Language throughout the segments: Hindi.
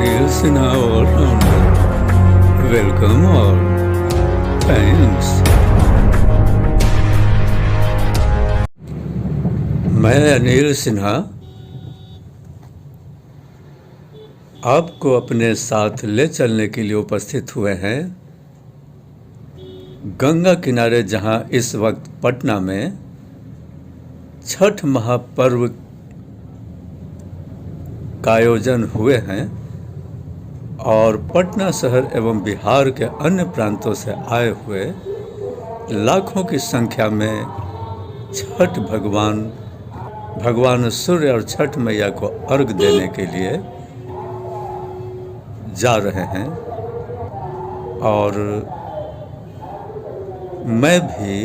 Anil Sinha all-rounder. Welcome all. Thanks. मैं अनिल सिन्हा आपको अपने साथ ले चलने के लिए उपस्थित हुए हैं गंगा किनारे, जहां इस वक्त पटना में छठ महापर्व का आयोजन हुए हैं और पटना शहर एवं बिहार के अन्य प्रांतों से आए हुए लाखों की संख्या में छठ भगवान सूर्य और छठ मैया को अर्घ देने के लिए जा रहे हैं। और मैं भी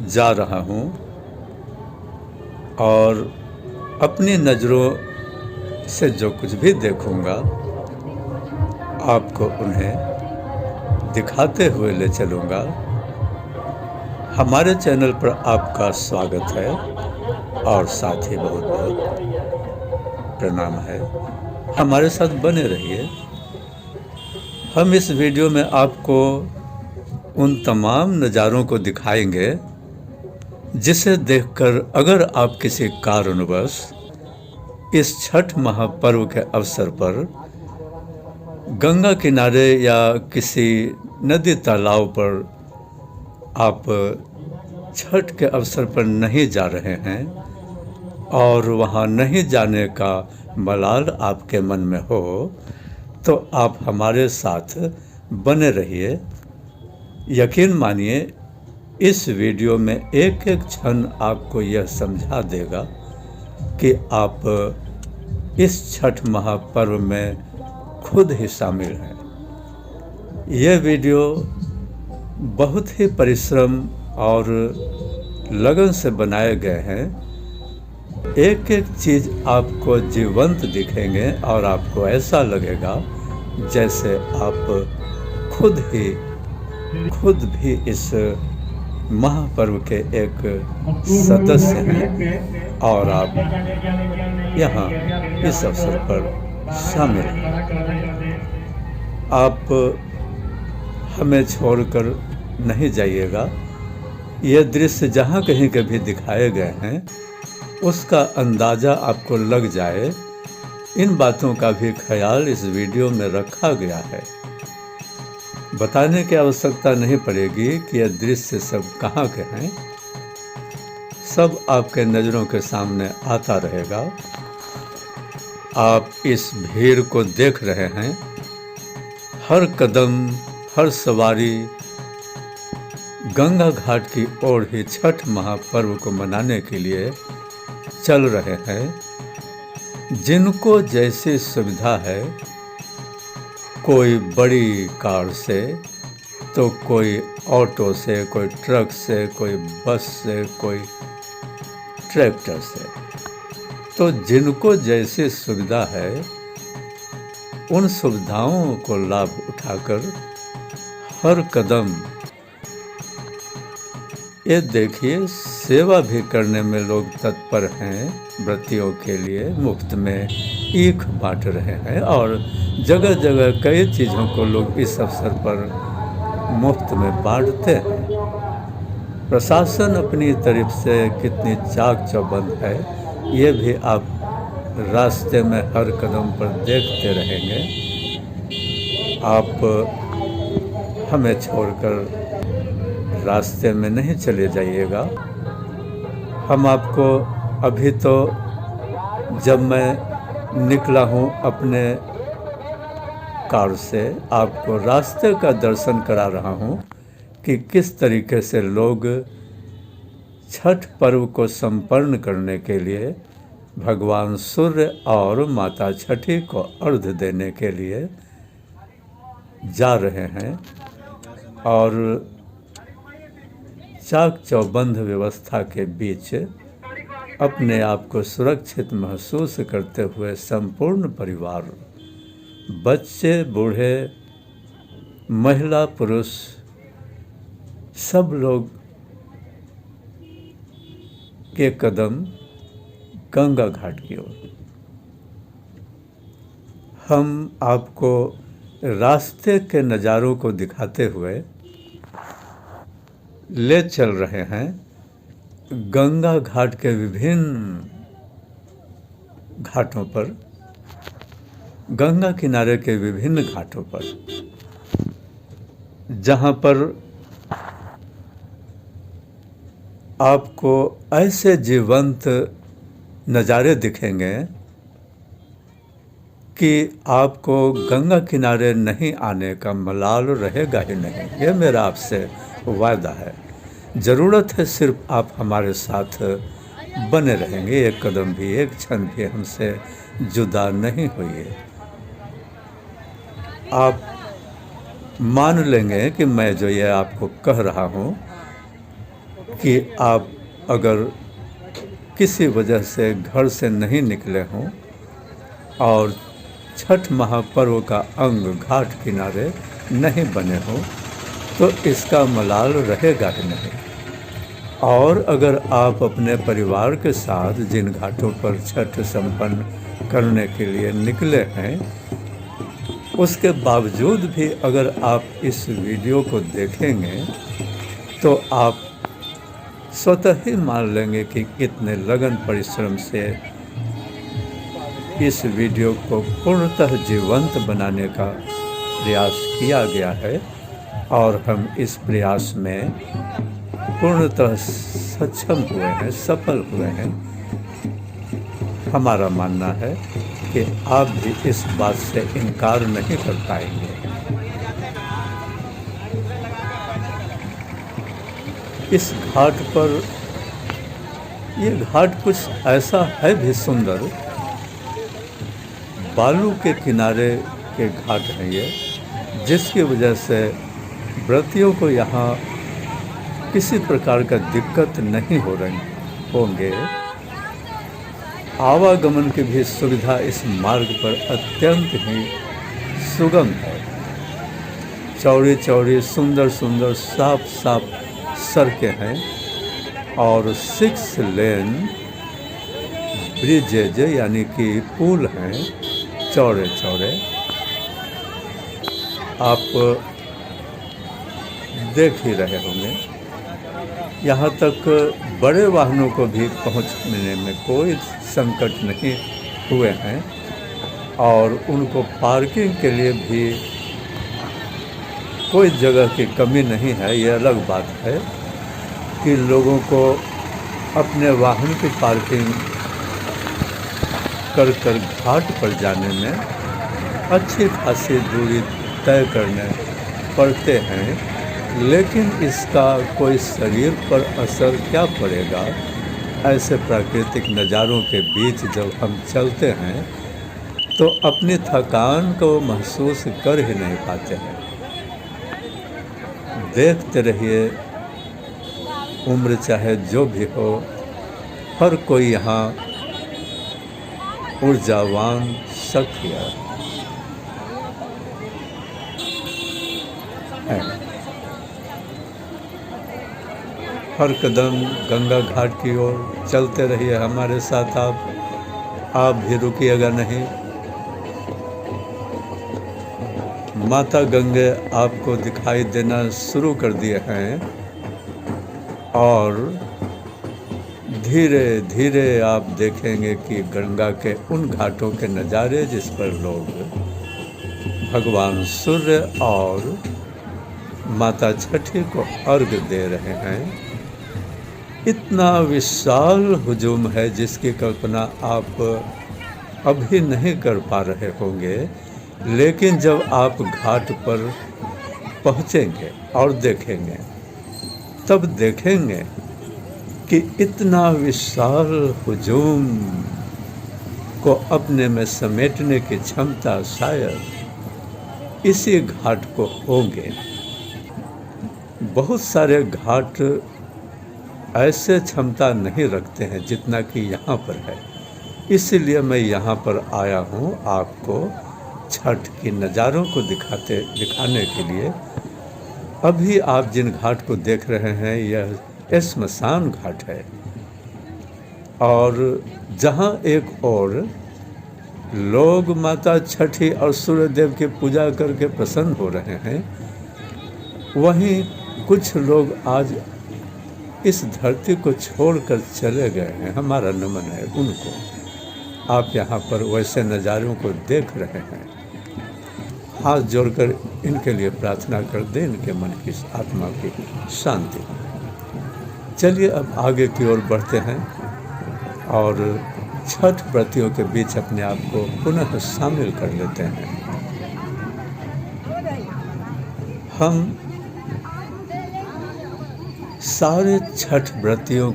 जा रहा हूं और अपनी नज़रों से जो कुछ भी देखूंगा आपको उन्हें दिखाते हुए ले चलूँगा। हमारे चैनल पर आपका स्वागत है और साथ ही बहुत बहुत प्रणाम है। हमारे साथ बने रहिए। हम इस वीडियो में आपको उन तमाम नज़ारों को दिखाएंगे जिसे देखकर अगर आप किसी कारणवश इस छठ महापर्व के अवसर पर गंगा किनारे या किसी नदी तालाब पर आप छठ के अवसर पर नहीं जा रहे हैं और वहाँ नहीं जाने का मलाल आपके मन में हो, तो आप हमारे साथ बने रहिए। यकीन मानिए, इस वीडियो में एक एक क्षण आपको यह समझा देगा कि आप इस छठ महापर्व में खुद ही शामिल हैं। यह वीडियो बहुत ही परिश्रम और लगन से बनाए गए हैं। एक एक चीज़ आपको जीवंत दिखेंगे और आपको ऐसा लगेगा जैसे आप खुद भी इस महापर्व के एक सदस्य हैं और आप यहाँ इस अवसर पर शामिल हैं। आप हमें छोड़कर नहीं जाइएगा। यह दृश्य जहाँ कहीं के भी दिखाए गए हैं उसका अंदाज़ा आपको लग जाए, इन बातों का भी ख्याल इस वीडियो में रखा गया है। बताने की आवश्यकता नहीं पड़ेगी कि यह दृश्य सब कहाँ के हैं, सब आपके नज़रों के सामने आता रहेगा। आप इस भीड़ को देख रहे हैं। हर कदम, हर सवारी गंगा घाट की ओर ही छठ महापर्व को मनाने के लिए चल रहे हैं। जिनको जैसी सुविधा है, कोई बड़ी कार से, तो कोई ऑटो से, कोई ट्रक से, कोई बस से, कोई ट्रैक्टर से। तो जिनको जैसी सुविधा है उन सुविधाओं को लाभ उठाकर हर कदम, ये देखिए, सेवा भी करने में लोग तत्पर हैं। व्रतियों के लिए मुफ्त में ईख बांट रहे हैं और जगह जगह कई चीज़ों को लोग इस अवसर पर मुफ्त में बांटते हैं। प्रशासन अपनी तरफ से कितनी चाक चौबंद है, ये भी आप रास्ते में हर कदम पर देखते रहेंगे। आप हमें छोड़कर रास्ते में नहीं चले जाइएगा। हम आपको अभी तो, जब मैं निकला हूँ अपने कार से, आपको रास्ते का दर्शन करा रहा हूँ कि किस तरीके से लोग छठ पर्व को संपन्न करने के लिए भगवान सूर्य और माता छठी को अर्घ देने के लिए जा रहे हैं। और चाक चौबंद व्यवस्था के बीच अपने आप को सुरक्षित महसूस करते हुए संपूर्ण परिवार, बच्चे, बूढ़े, महिला, पुरुष, सब लोग के कदम गंगा घाट की ओर। हम आपको रास्ते के नज़ारों को दिखाते हुए ले चल रहे हैं गंगा घाट के विभिन्न घाटों पर, गंगा किनारे के विभिन्न घाटों पर, जहाँ पर आपको ऐसे जीवंत नज़ारे दिखेंगे कि आपको गंगा किनारे नहीं आने का मलाल रहेगा ही नहीं। ये मेरा आपसे वादा है। ज़रूरत है सिर्फ आप हमारे साथ बने रहेंगे, एक कदम भी, एक क्षण भी हमसे जुदा नहीं होइए। आप मान लेंगे कि मैं जो ये आपको कह रहा हूँ कि आप अगर किसी वजह से घर से नहीं निकले हों और छठ महापर्व का अंग घाट किनारे नहीं बने हो तो इसका मलाल रहेगा ही नहीं। और अगर आप अपने परिवार के साथ जिन घाटों पर छठ संपन्न करने के लिए निकले हैं, उसके बावजूद भी अगर आप इस वीडियो को देखेंगे तो आप स्वतः ही मान लेंगे कि कितने लगन परिश्रम से इस वीडियो को पूर्णतः जीवंत बनाने का प्रयास किया गया है और हम इस प्रयास में पूर्णतः सक्षम हुए हैं, सफल हुए हैं। हमारा मानना है कि आप भी इस बात से इनकार नहीं कर पाएंगे। इस घाट पर, ये घाट कुछ ऐसा है भी सुंदर, बालू के किनारे के घाट हैं ये, जिसकी वजह से व्रतियों को यहाँ किसी प्रकार का दिक्कत नहीं हो रही होंगे। आवागमन की भी सुविधा इस मार्ग पर अत्यंत ही सुगम है। चौड़ी चौड़ी, सुंदर सुंदर, साफ साफ सड़कें हैं और 6 लेन ब्रिजेज यानी कि पुल हैं, चौड़े चौड़े। आप देख ही रहे होंगे, यहाँ तक बड़े वाहनों को भी पहुँचने में कोई संकट नहीं हुए हैं और उनको पार्किंग के लिए भी कोई जगह की कमी नहीं है। ये अलग बात है कि लोगों को अपने वाहन की पार्किंग कर घाट पर जाने में अच्छी खासी दूरी तय करने पड़ते हैं, लेकिन इसका कोई शरीर पर असर क्या पड़ेगा? ऐसे प्राकृतिक नज़ारों के बीच जब हम चलते हैं तो अपनी थकान को महसूस कर ही नहीं पाते हैं। देखते रहिए, उम्र चाहे जो भी हो, हर कोई यहाँ ऊर्जावान सक्रिय है। हर कदम गंगा घाट की ओर चलते रहिए हमारे साथ। आप भी रुकिएगा नहीं। माता गंगे आपको दिखाई देना शुरू कर दिए हैं और धीरे धीरे आप देखेंगे कि गंगा के उन घाटों के नज़ारे जिस पर लोग भगवान सूर्य और माता छठी को अर्घ्य दे रहे हैं। इतना विशाल हुजूम है जिसकी कल्पना आप अभी नहीं कर पा रहे होंगे, लेकिन जब आप घाट पर पहुंचेंगे और देखेंगे तब देखेंगे कि इतना विशाल हुजूम को अपने में समेटने की क्षमता शायद इसी घाट को होंगे। बहुत सारे घाट ऐसे क्षमता नहीं रखते हैं जितना कि यहाँ पर है। इसीलिए मैं यहाँ पर आया हूँ आपको छठ के नज़ारों को दिखाने के लिए। अभी आप जिन घाट को देख रहे हैं यह श्मशान घाट है और जहाँ एक और लोग माता छठी और सूर्य देव की पूजा करके प्रसन्न हो रहे हैं, वहीं कुछ लोग आज इस धरती को छोड़कर चले गए हैं। हमारा नमन है उनको। आप यहाँ पर वैसे नज़ारों को देख रहे हैं। हाथ जोड़कर इनके लिए प्रार्थना कर दें, इनके मन की आत्मा की शांति। चलिए अब आगे की ओर बढ़ते हैं और छठ व्रतियों के बीच अपने आप को पुनः शामिल कर लेते हैं। हम सारे छठ व्रतियों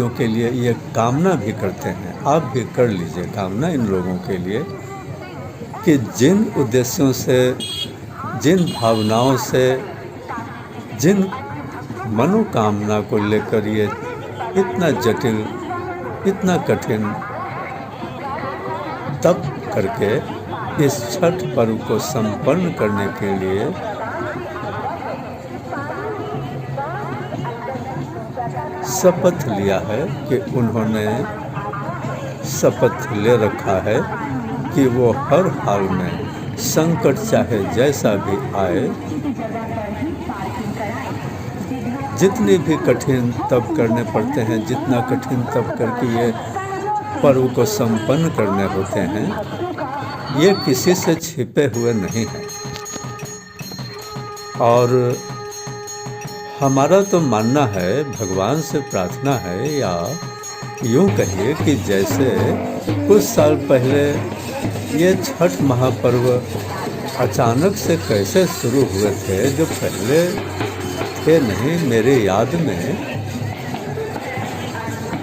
के लिए ये कामना भी करते हैं, आप भी कर लीजिए कामना इन लोगों के लिए कि जिन उद्देश्यों से, जिन भावनाओं से, जिन मनोकामना को लेकर ये इतना जटिल, इतना कठिन तप करके इस छठ पर्व को संपन्न करने के लिए शपथ लिया है, कि उन्होंने शपथ ले रखा है कि वो हर हाल में संकट चाहे जैसा भी आए, जितने भी कठिन तप करने पड़ते हैं, जितना कठिन तप करके ये पर्व को संपन्न करने होते हैं, ये किसी से छिपे हुए नहीं हैं। और हमारा तो मानना है, भगवान से प्रार्थना है, या यूँ कहिए कि जैसे कुछ साल पहले ये छठ महापर्व अचानक से कैसे शुरू हुए थे, जो पहले थे नहीं। मेरे याद में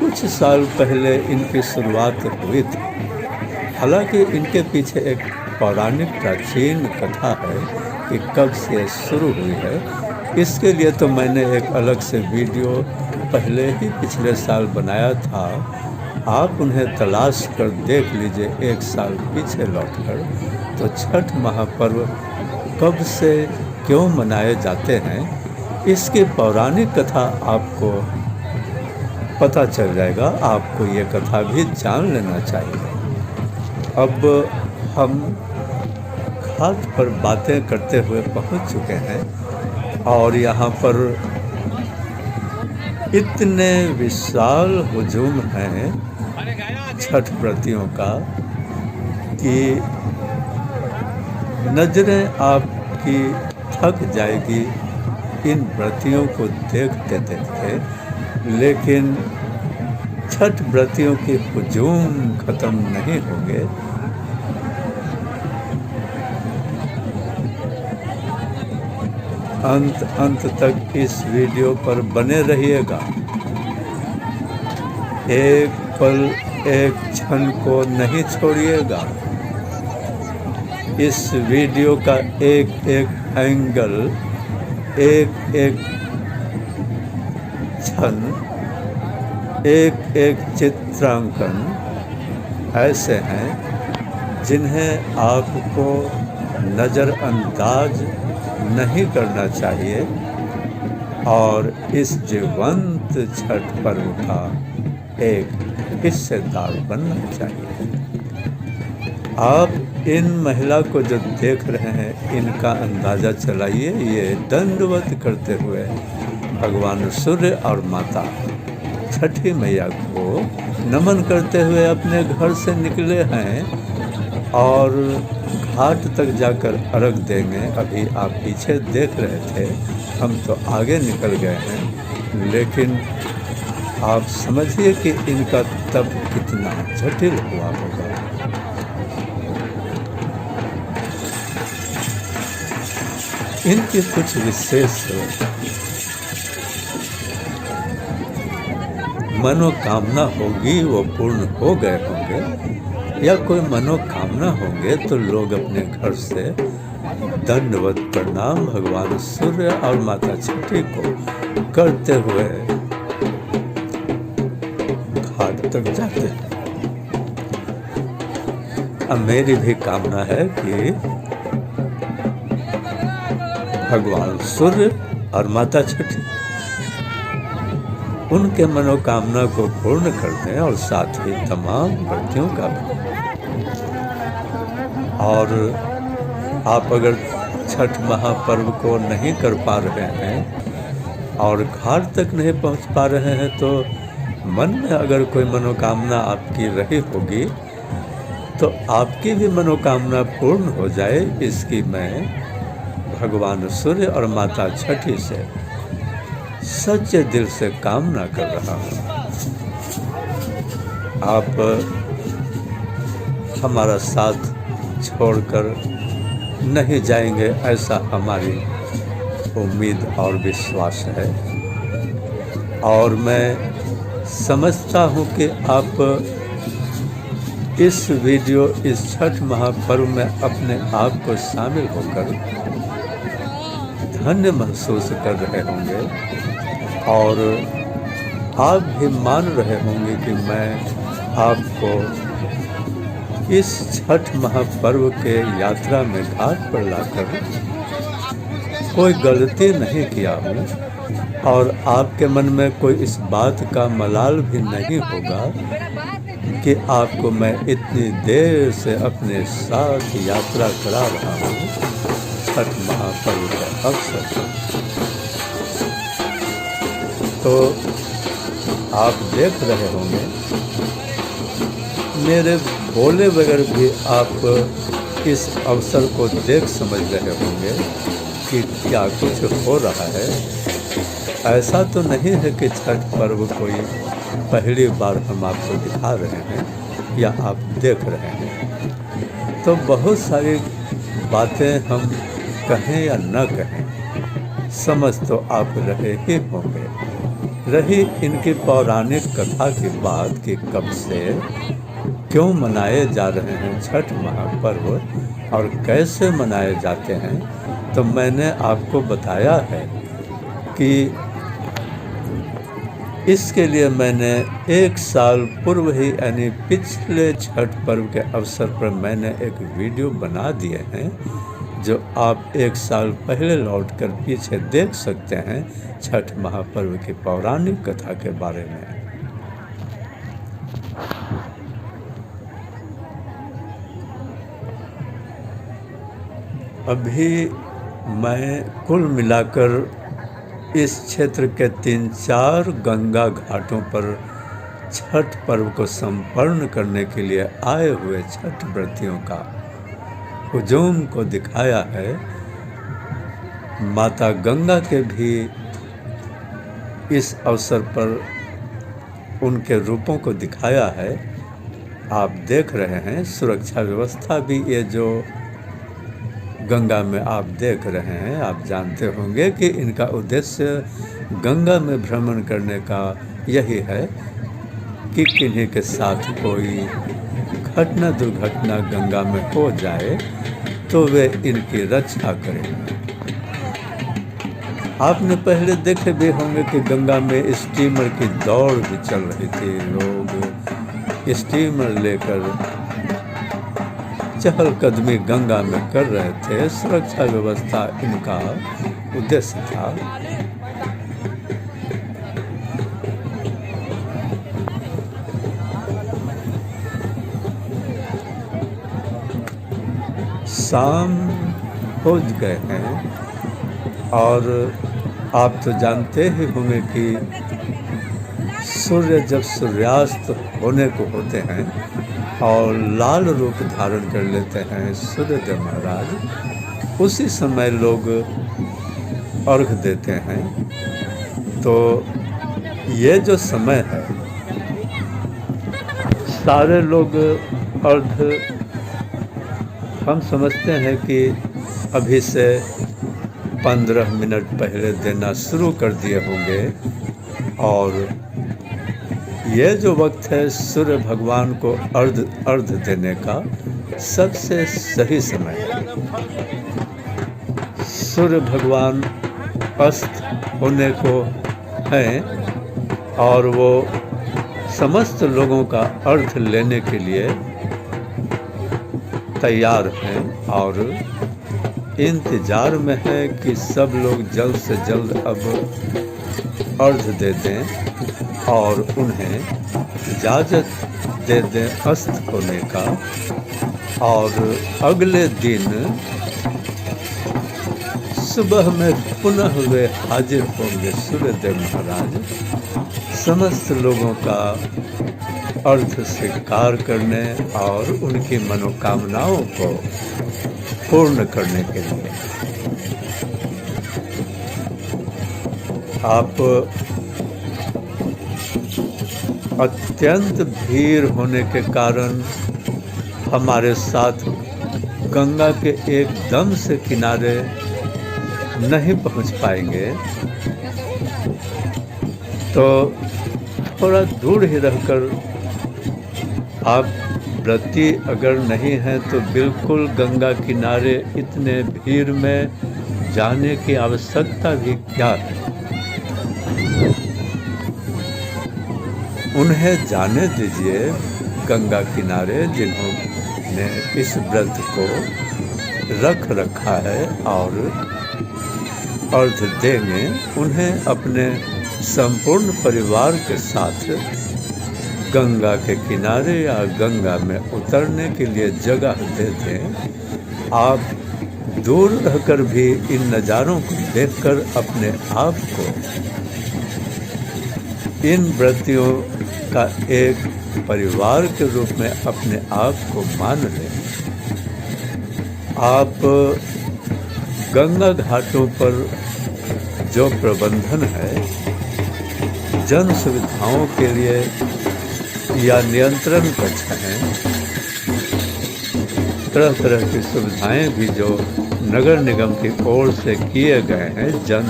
कुछ साल पहले इनकी शुरुआत हुई थी। हालांकि इनके पीछे एक पौराणिक प्राचीन कथा है कि कब से शुरू हुई है। इसके लिए तो मैंने एक अलग से वीडियो पहले ही पिछले साल बनाया था, आप उन्हें तलाश कर देख लीजिए एक साल पीछे लौटकर। तो छठ महापर्व कब से क्यों मनाए जाते हैं, इसकी पौराणिक कथा आपको पता चल जाएगा। आपको ये कथा भी जान लेना चाहिए। अब हम घाट पर बातें करते हुए पहुंच चुके हैं और यहाँ पर इतने विशाल हुजूम हैं छठ व्रतियों का कि नजरें आपकी थक जाएगी इन व्रतियों को देखते देखते। लेकिन छठ व्रतियों के हुजूम खत्म नहीं होंगे। अंत तक इस वीडियो पर बने रहिएगा। एक पल, एक क्षण को नहीं छोड़िएगा। इस वीडियो का एक एक एंगल, एक एक क्षण, एक एक चित्रांकन ऐसे हैं जिन्हें आपको नज़रअंदाज नहीं करना चाहिए और इस जीवंत छठ पर्व का एक हिस्सेदार बनना चाहिए। आप इन महिला को जो देख रहे हैं, इनका अंदाज़ा चलाइए। ये दंडवत करते हुए भगवान सूर्य और माता छठी मैया को नमन करते हुए अपने घर से निकले हैं और घाट तक जाकर अर्घ देंगे। अभी आप पीछे देख रहे थे, हम तो आगे निकल गए हैं। लेकिन आप समझिए कि इनका तप कितना जटिल हुआ होगा। इनकी कुछ विशेष मनोकामना होगी, वो पूर्ण हो गए होंगे, या कोई मनोकामना होंगे तो लोग अपने घर से दंडवत प्रणाम भगवान सूर्य और माता छठी को करते हुए घाट तक जाते हैं। अब मेरी भी कामना है कि भगवान सूर्य और माता छठी उनके मनोकामना को पूर्ण कर दें और साथ ही तमाम व्रतियों का भी। और आप अगर छठ महापर्व को नहीं कर पा रहे हैं और घाट तक नहीं पहुंच पा रहे हैं, तो मन में अगर कोई मनोकामना आपकी रही होगी तो आपकी भी मनोकामना पूर्ण हो जाए, इसकी मैं भगवान सूर्य और माता छठी से सच्चे दिल से कामना कर रहा हूँ। आप हमारा साथ छोड़कर नहीं जाएंगे, ऐसा हमारी उम्मीद और विश्वास है। और मैं समझता हूँ कि आप इस वीडियो, इस छठ महापर्व में अपने आप को शामिल होकर धन्य महसूस कर रहे होंगे और आप भी मान रहे होंगे कि मैं आपको इस छठ महापर्व के यात्रा में घाट पर लाकर कोई गलती नहीं किया हूँ और आपके मन में कोई इस बात का मलाल भी नहीं होगा कि आपको मैं इतनी देर से अपने साथ यात्रा करा रहा हूँ छठ महापर्व के अवसर पर। तो आप देख रहे होंगे, मेरे बोले बगैर भी आप इस अवसर को देख समझ रहे होंगे कि क्या कुछ हो रहा है। ऐसा तो नहीं है कि छठ पर्व कोई पहली बार हम आपको दिखा रहे हैं या आप देख रहे हैं। तो बहुत सारी बातें हम कहें या न कहें, समझ तो आप रहे ही होंगे। रही इनकी पौराणिक कथा की बात कि कब से क्यों मनाए जा रहे हैं छठ महापर्व और कैसे मनाए जाते हैं, तो मैंने आपको बताया है कि इसके लिए मैंने 1 साल पूर्व ही, यानी पिछले छठ पर्व के अवसर पर मैंने एक वीडियो बना दिए हैं, जो आप 1 साल पहले लौटकर पीछे देख सकते हैं छठ महापर्व की पौराणिक कथा के बारे में। अभी मैं कुल मिलाकर इस क्षेत्र के 3-4 गंगा घाटों पर छठ पर्व को संपन्न करने के लिए आए हुए छठ व्रतियों का हुजूम को दिखाया है। माता गंगा के भी इस अवसर पर उनके रूपों को दिखाया है। आप देख रहे हैं सुरक्षा व्यवस्था भी, ये जो गंगा में आप देख रहे हैं, आप जानते होंगे कि इनका उद्देश्य गंगा में भ्रमण करने का यही है कि किन्हीं के साथ कोई घटना दुर्घटना गंगा में हो जाए तो वे इनकी रक्षा करें। आपने पहले देखे भी होंगे कि गंगा में स्टीमर की दौड़ भी चल रही थी, लोग स्टीमर लेकर चहलकदमी गंगा में कर रहे थे। सुरक्षा व्यवस्था इनका उद्देश्य था। शाम हो गए हैं और आप तो जानते ही होंगे कि सूर्य जब सूर्यास्त होने को होते हैं और लाल रूप धारण कर लेते हैं सूर्यदेव महाराज, उसी समय लोग अर्घ देते हैं। तो ये जो समय है, सारे लोग अर्घ हम समझते हैं कि अभी से 15 मिनट पहले देना शुरू कर दिए होंगे। और ये जो वक्त है सूर्य भगवान को अर्घ देने का सबसे सही समय है। सूर्य भगवान अस्त होने को हैं और वो समस्त लोगों का अर्घ लेने के लिए तैयार हैं और इंतज़ार में है कि सब लोग जल्द से जल्द अब अर्घ दे दें और उन्हें इजाज़त दे दें अस्त होने का, और अगले दिन सुबह में पुनः वे हाजिर होंगे सूर्यदेव महाराज, समस्त लोगों का अर्थ स्वीकार करने और उनकी मनोकामनाओं को पूर्ण करने के लिए। आप अत्यंत भीड़ होने के कारण हमारे साथ गंगा के एकदम से किनारे नहीं पहुंच पाएंगे, तो थोड़ा दूर ही रहकर आप व्रती अगर नहीं हैं तो बिल्कुल गंगा किनारे इतने भीड़ में जाने की आवश्यकता भी क्या है। उन्हें जाने दीजिए गंगा किनारे जिन्होंने इस व्रत को रख रखा है, और अर्घ देंगे उन्हें अपने संपूर्ण परिवार के साथ गंगा के किनारे या गंगा में उतरने के लिए जगह दे दें। आप दूर रहकर भी इन नज़ारों को देखकर अपने आप को इन व्रतियों का एक परिवार के रूप में अपने आप को मान लें। आप गंगा घाटों पर जो प्रबंधन है जन सुविधाओं के लिए या नियंत्रण कक्ष हैं, तरह तरह की सुविधाएं भी जो नगर निगम की ओर से किए गए हैं जन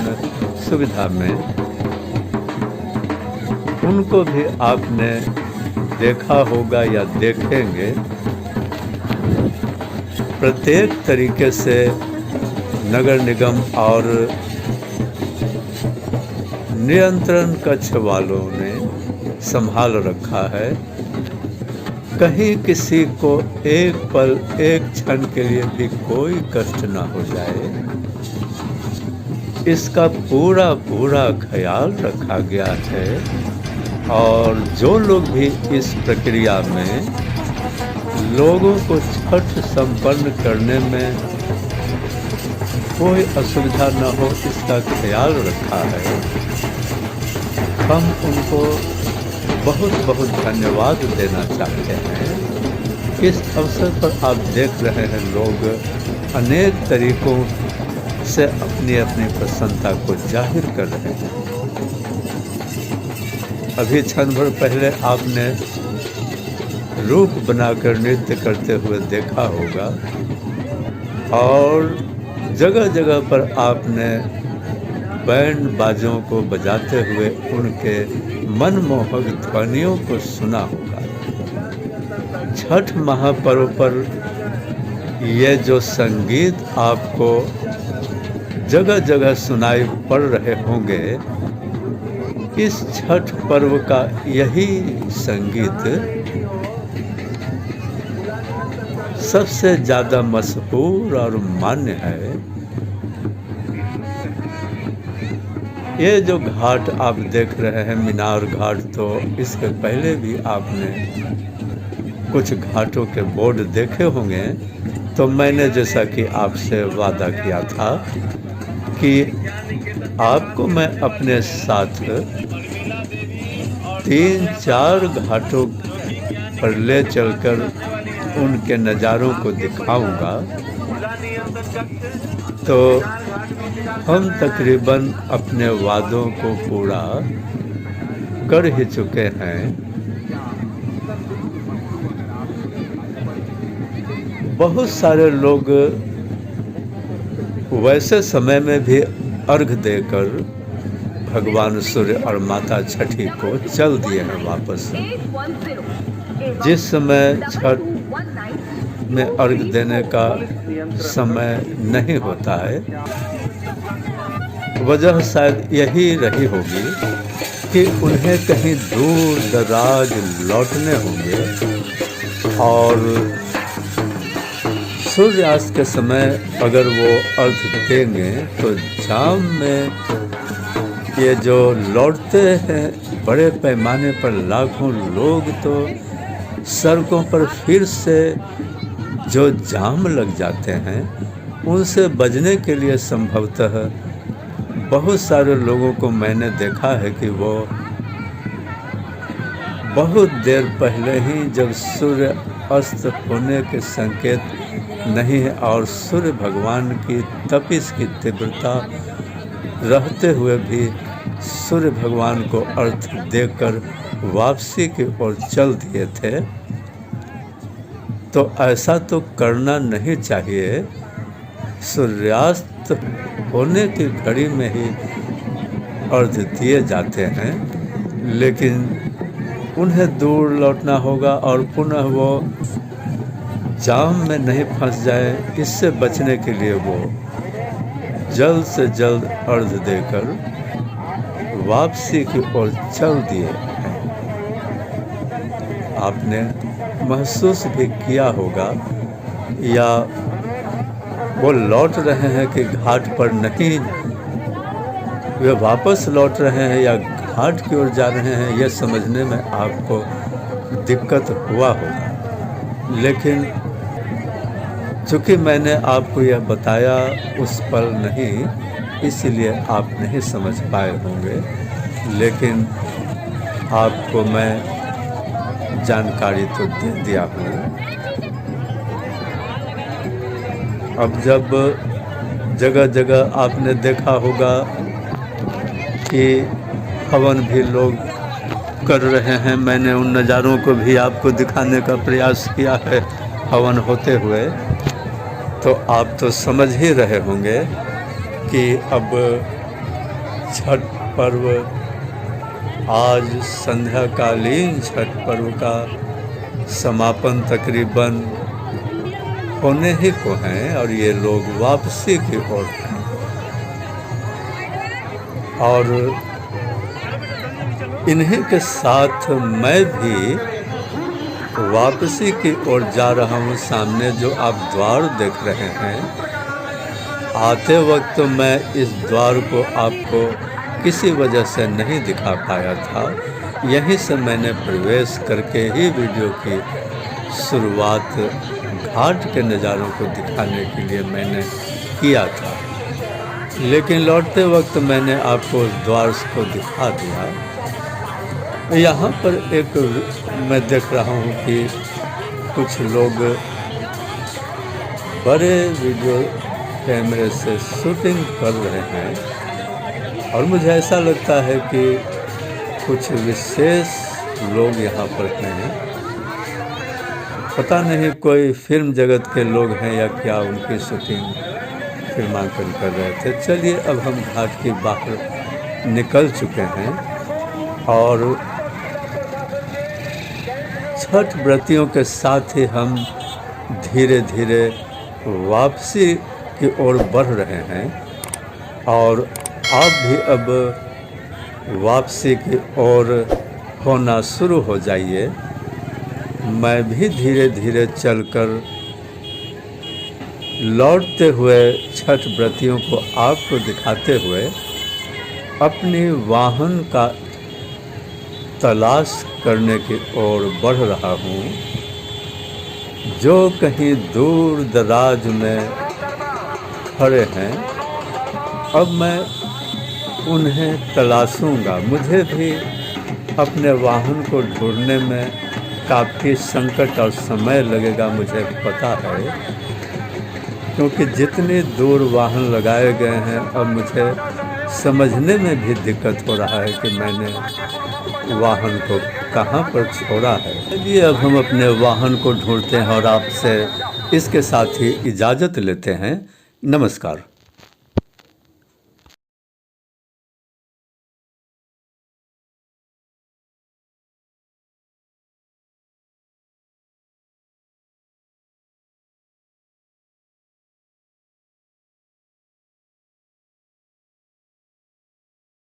सुविधा में, उनको भी आपने देखा होगा या देखेंगे। प्रत्येक तरीके से नगर निगम और नियंत्रण कक्ष वालों ने संभाल रखा है। कहीं किसी को एक पल एक क्षण के लिए भी कोई कष्ट ना हो जाए, इसका पूरा पूरा ख्याल रखा गया है। और जो लोग भी इस प्रक्रिया में लोगों को छठ संपन्न करने में कोई असुविधा न हो, इसका ख्याल रखा है। हम उनको बहुत बहुत धन्यवाद देना चाहते हैं। इस अवसर पर आप देख रहे हैं लोग अनेक तरीकों से अपनी अपनी प्रसन्नता को जाहिर कर रहे हैं। अभी क्षण भर पहले आपने रूप बनाकर नृत्य करते हुए देखा होगा, और जगह जगह पर आपने बैंड बाजों को बजाते हुए उनके मनमोहक ध्वनियों को सुना होगा। छठ महापर्व पर ये जो संगीत आपको जगह जगह सुनाई पड़ रहे होंगे, इस छठ पर्व का यही संगीत सबसे ज़्यादा मशहूर और मान्य है। ये जो घाट आप देख रहे हैं मीनार घाट, तो इसके पहले भी आपने कुछ घाटों के बोर्ड देखे होंगे। तो मैंने जैसा कि आपसे वादा किया था कि आपको मैं अपने साथ 3-4 घाटों पर ले चलकर उनके नज़ारों को दिखाऊंगा। तो हम तकरीबन अपने वादों को पूरा कर ही चुके हैं। बहुत सारे लोग वैसे समय में भी अर्घ देकर भगवान सूर्य और माता छठी को चल दिए हैं वापस। जिस समय छठ में अर्घ देने का समय नहीं होता है, वजह शायद यही रही होगी कि उन्हें कहीं दूर दराज लौटने होंगे, और सूर्यास्त के समय अगर वो अर्घ देंगे तो जाम में ये जो लौटते हैं बड़े पैमाने पर लाखों लोग, तो सड़कों पर फिर से जो जाम लग जाते हैं उनसे बचने के लिए संभवतः बहुत सारे लोगों को मैंने देखा है कि वो बहुत देर पहले ही, जब सूर्य अस्त होने के संकेत नहीं है और सूर्य भगवान की तपिश की तीव्रता रहते हुए भी सूर्य भगवान को अर्घ देकर वापसी की ओर चल दिए थे। तो ऐसा तो करना नहीं चाहिए। सूर्यास्त होने की घड़ी में ही अर्घ दिए जाते हैं, लेकिन उन्हें दूर लौटना होगा और पुनः वो जाम में नहीं फंस जाए, इससे बचने के लिए वो जल्द से जल्द अर्घ देकर वापसी की ओर चल दिए हैं। आपने महसूस भी किया होगा, या वो लौट रहे हैं कि घाट पर नहीं, वे वापस लौट रहे हैं या घाट की ओर जा रहे हैं, यह समझने में आपको दिक्कत हुआ होगा। लेकिन चूँकि मैंने आपको यह बताया उस पल नहीं, इसलिए आप नहीं समझ पाए होंगे, लेकिन आपको मैं जानकारी तो दे दिया हूँ। अब जब जगह जगह आपने देखा होगा कि हवन भी लोग कर रहे हैं, मैंने उन नज़ारों को भी आपको दिखाने का प्रयास किया है हवन होते हुए, तो आप तो समझ ही रहे होंगे कि अब छठ पर्व, आज संध्याकालीन छठ पर्व का समापन तकरीबन होने ही को हैं और ये लोग वापसी की ओर हैं। और इन्हीं के साथ मैं भी वापसी की ओर जा रहा हूँ। सामने जो आप द्वार देख रहे हैं, आते वक्त मैं इस द्वार को आपको किसी वजह से नहीं दिखा पाया था। यहीं से मैंने प्रवेश करके ही वीडियो की शुरुआत घाट के नज़ारों को दिखाने के लिए मैंने किया था, लेकिन लौटते वक्त मैंने आपको उस द्वार को दिखा दिया। यहाँ पर एक मैं देख रहा हूँ कि कुछ लोग बड़े वीडियो कैमरे से शूटिंग कर रहे हैं और मुझे ऐसा लगता है कि कुछ विशेष लोग यहाँ पर हैं। पता नहीं कोई फिल्म जगत के लोग हैं या क्या, उनकी शूटिंग फिल्मांकन कर रहे थे। चलिए, अब हम घाट के बाहर निकल चुके हैं और छठ व्रतियों के साथ ही हम धीरे धीरे वापसी की ओर बढ़ रहे हैं और आप भी अब वापसी की ओर होना शुरू हो जाइए। मैं भी धीरे धीरे चलकर लौटते हुए छठ व्रतियों को आपको दिखाते हुए अपनी वाहन का तलाश करने की ओर बढ़ रहा हूँ, जो कहीं दूर दराज में खड़े हैं। अब मैं उन्हें तलाशूँगा। मुझे भी अपने वाहन को ढूंढने में काफ़ी संकट और समय लगेगा, मुझे पता है, क्योंकि जितनी दूर वाहन लगाए गए हैं अब मुझे समझने में भी दिक्कत हो रहा है कि मैंने वाहन को कहाँ पर छोड़ा है। चलिए, अब हम अपने वाहन को ढूंढते हैं और आपसे इसके साथ ही इजाज़त लेते हैं। नमस्कार।